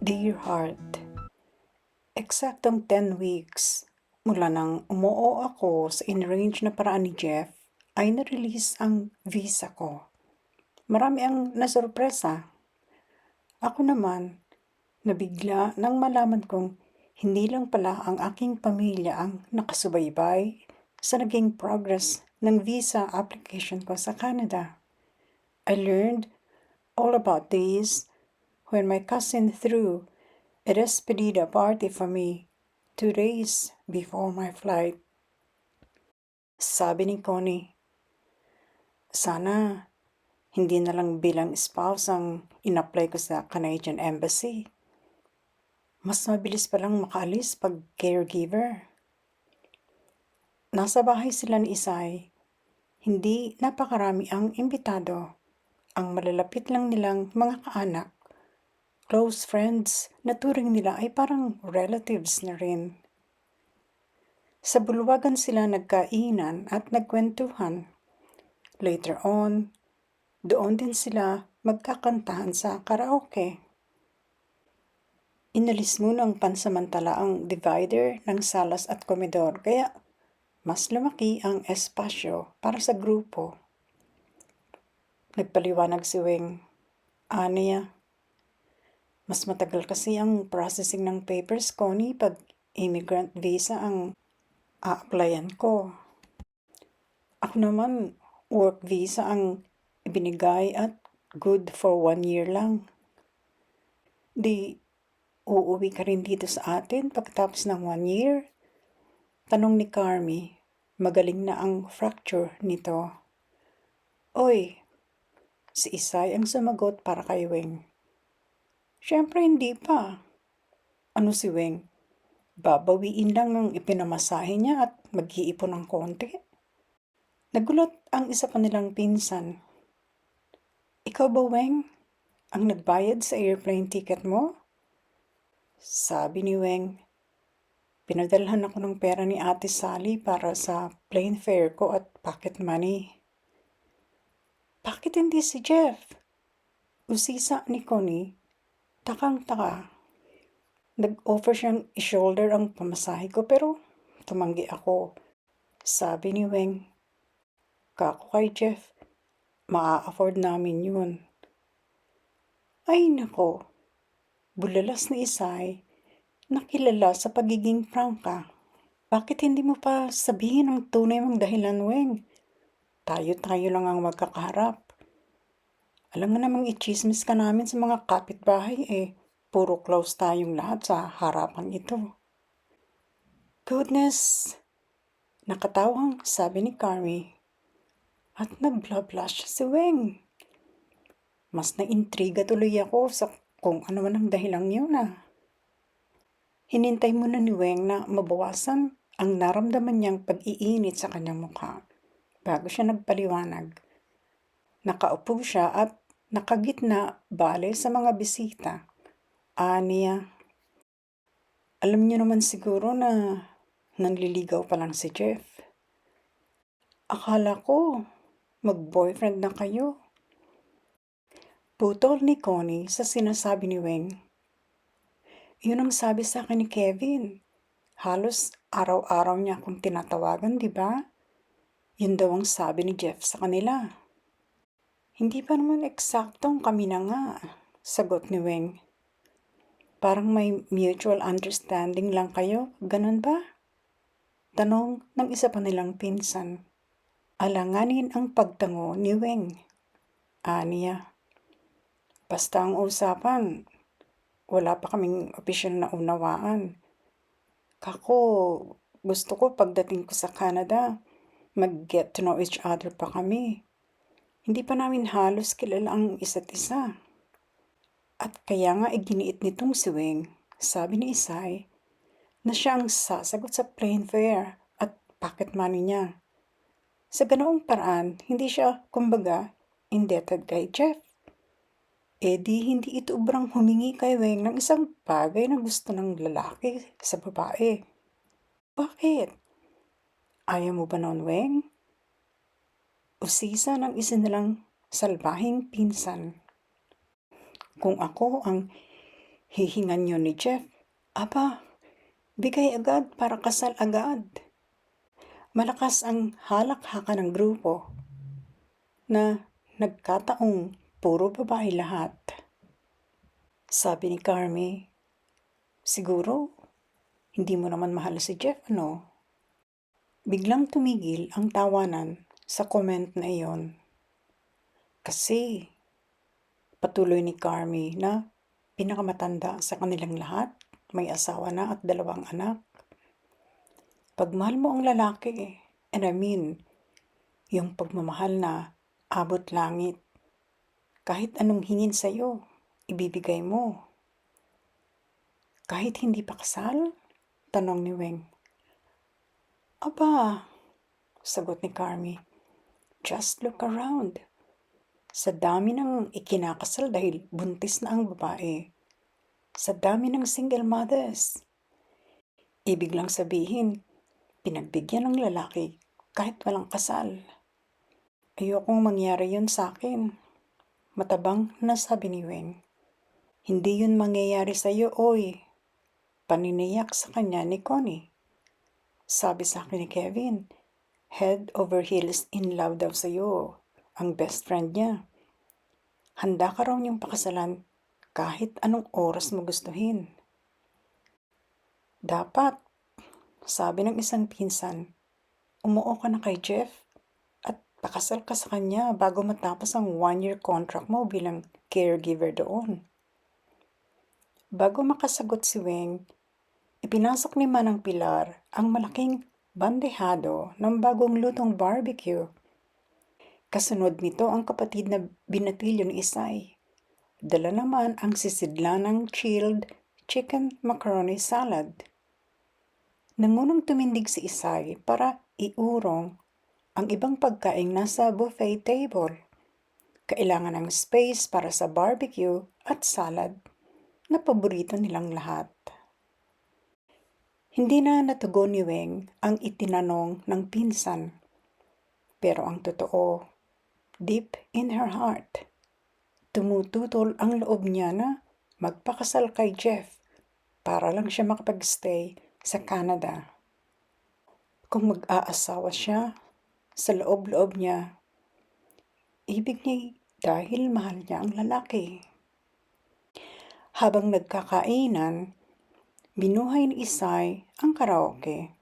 Dear Heart, eksaktong 10 weeks mula nang umuo ako sa in-arrange na paraan ni Jeff ay na-release ang visa ko. Marami ang nasurpresa. Ako naman, nabigla nang malaman kong hindi lang pala ang aking pamilya ang nakasubaybay sa naging progress ng visa application ko sa Canada. I learned all about this when my cousin threw a despedida party for me 2 days before my flight. Sabi ni Connie, sana hindi na lang bilang spouse ang in-apply ko sa Canadian Embassy. Mas mabilis palang makaalis pag caregiver. Nasa bahay sila ni Isay. Hindi napakarami ang imbitado. Ang malalapit lang nilang mga kaanak, close friends na turing nila ay parang relatives na rin. Sa bulwagan sila nagkainan at nagkwentuhan. Later on, doon din sila magkakantahan sa karaoke. Inalis muna ang pansamantala ang divider ng salas at komedor kaya mas lumaki ang espasyo para sa grupo. Nagpaliwanag si Weng, Ania, mas matagal kasi ang processing ng papers ko ni pag immigrant visa ang a-applyan ko. Ako naman, work visa ang ibinigay at good for 1 year lang. Di, uuwi ka rin dito sa atin pagkatapos ng 1 year? Tanong ni Carmi, magaling na ang fracture nito. Oy, si Isay ang sumagot para kay Weng. Siyempre hindi pa. Ano si Weng? Babawiin lang ang ipinamasahe niya at mag-iipon ng konti. Nagulat ang isa pa nilang pinsan. Ikaw ba, Weng, ang nagbayad sa airplane ticket mo? Sabi ni Weng, pinadalhan ako ng pera ni Ate Sally para sa plane fare ko at pocket money. Bakit hindi si Jeff? Usisa ni Connie, takang-taka. Nag-offer siyang i-shoulder ang pamasahe ko pero tumanggi ako. Sabi ni Weng, kako kay Jeff, maa-afford namin yun. Ay nako, bulalas ni Isay, nakilala sa pagiging prangka. Bakit hindi mo pa sabihin ang tunay mong dahilan, Weng? Tayo-tayo lang ang magkakaharap. Alam mo namang i-chismis ka namin sa mga kapitbahay puro close tayong lahat sa harapan ito. Goodness! Nakatawang sabi ni Carmi. At nag-blush si Weng. Mas naintriga tuloy ako sa kung ano man ang dahilang yun Hinintay muna ni Weng na mabawasan ang naramdaman niyang pag-iinit sa kanyang mukha bago siya nagpaliwanag. Nakaupo siya at nakagitna bale sa mga bisita. Aniya, alam niyo naman siguro na nanliligaw pa lang si Jeff. Akala ko mag-boyfriend na kayo. Putol ni Connie sa sinasabi ni Weng. Yun ang sabi sa akin ni Kevin. Halos araw-araw niya akong tinatawagan, di ba? Yun daw ang sabi ni Jeff sa kanila. Hindi pa naman eksaktong kami na nga, sagot ni Weng. Parang may mutual understanding lang kayo, ganun ba? Tanong ng isa pa nilang pinsan. Alanganin ang pagtango ni Weng. Aniya. Basta ang usapan, wala pa kaming opisyal na unawaan. Kako, gusto ko pagdating ko sa Canada, mag-get to know each other pa kami. Hindi pa namin halos kilala ang isa't isa. At kaya nga iginiit nitong si Weng, sabi ni Isay, na siya ang sasagot sa plane fare at pocket money niya. Sa ganoong paraan, hindi siya, kumbaga, indebted kay Jeff. Di hindi ito ubrang humingi kay Weng ng isang bagay na gusto ng lalaki sa babae. Bakit? Ayaw mo ba noon, Weng? Usisa ng isa nilang salbahing pinsan. Kung ako ang Hihingan yun ni Jeff. Aba, bigay agad para kasal agad. Malakas ang halakhakan ng grupo na nagkataong puro babae lahat. Sabi ni Carmi, siguro, hindi mo naman mahal si Jeff, ano? Biglang tumigil ang tawanan sa comment na iyon. Kasi, patuloy ni Carmi na pinakamatanda sa kanilang lahat, may asawa na at 2 anak. Pag mahal mo ang lalaki, and I mean, yung pagmamahal na abot langit, kahit anong hingin sa'yo, ibibigay mo. Kahit hindi pa kasal? Tanong ni Weng. Aba, sagot ni Carmi, just look around. Sa dami ng ikinakasal dahil buntis na ang babae. Sa dami ng single mothers. Ibig lang sabihin, pinagbigyan ng lalaki kahit walang kasal. Ayokong mangyari yun sa akin. Matabang na sabi ni Weng. Hindi yun mangyayari sa'yo, oy. Paniniyak sa kanya ni Connie. Sabi sa akin ni Kevin, head over heels in love daw sa'yo, ang best friend niya. Handa ka raw niyang pakasalan kahit anong oras mo gustuhin. Dapat, sabi ng isang pinsan, umuo ka na kay Jeff at pakasal ka sa kanya bago matapos ang 1-year contract mo bilang caregiver doon. Bago makasagot si Weng, ipinasok ni Manang Pilar ang malaking bandehado ng bagong lutong barbecue. Kasunod nito ang kapatid na binatilyo ni Isay. Dala naman ang sisidlanang chilled chicken macaroni salad. Nangunang tumindig si Isay para iurong ang ibang pagkaing nasa buffet table. Kailangan ng space para sa barbecue at salad na paborito nilang lahat. Hindi na natugon ni Weng ang itinanong ng pinsan. Pero ang totoo, deep in her heart, tumututol ang loob niya na magpakasal kay Jeff para lang siya makapag-stay sa Canada. Kung mag-aasawa siya, sa loob-loob niya, ibig niya dahil mahal niya ang lalaki. Habang nagkakainan, binuhay ni Isay ang karaoke.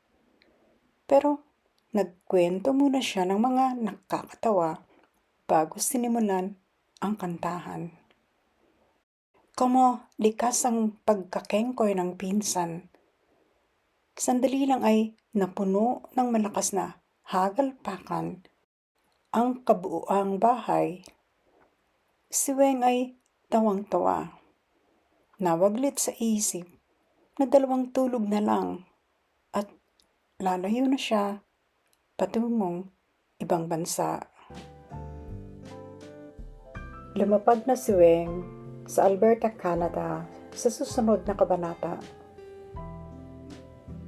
Pero nagkwento muna siya ng mga nakakatawa bago sinimulan ang kantahan. Como likas ang pagkakengkoy ng pinsan. Sandali lang ay napuno ng malakas na hagalpakan ang kabuuang bahay. Si Weng ay tawang-tawa. Nawaglit sa isip na 2 tulog na lang at lalayo na siya patungong ibang bansa. Lumapag na si Weng sa Alberta, Canada sa susunod na kabanata.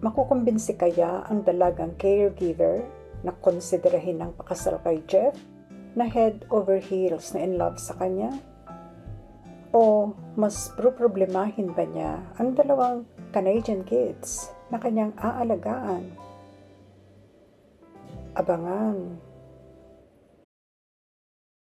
Makukumbinsi kaya ang dalagang caregiver na konsiderahin ng pakasal kay Jeff na head over heels na in love sa kanya? O mas problemahin ba niya ang 2 Canadian kids na kanyang aalagaan? Abangan.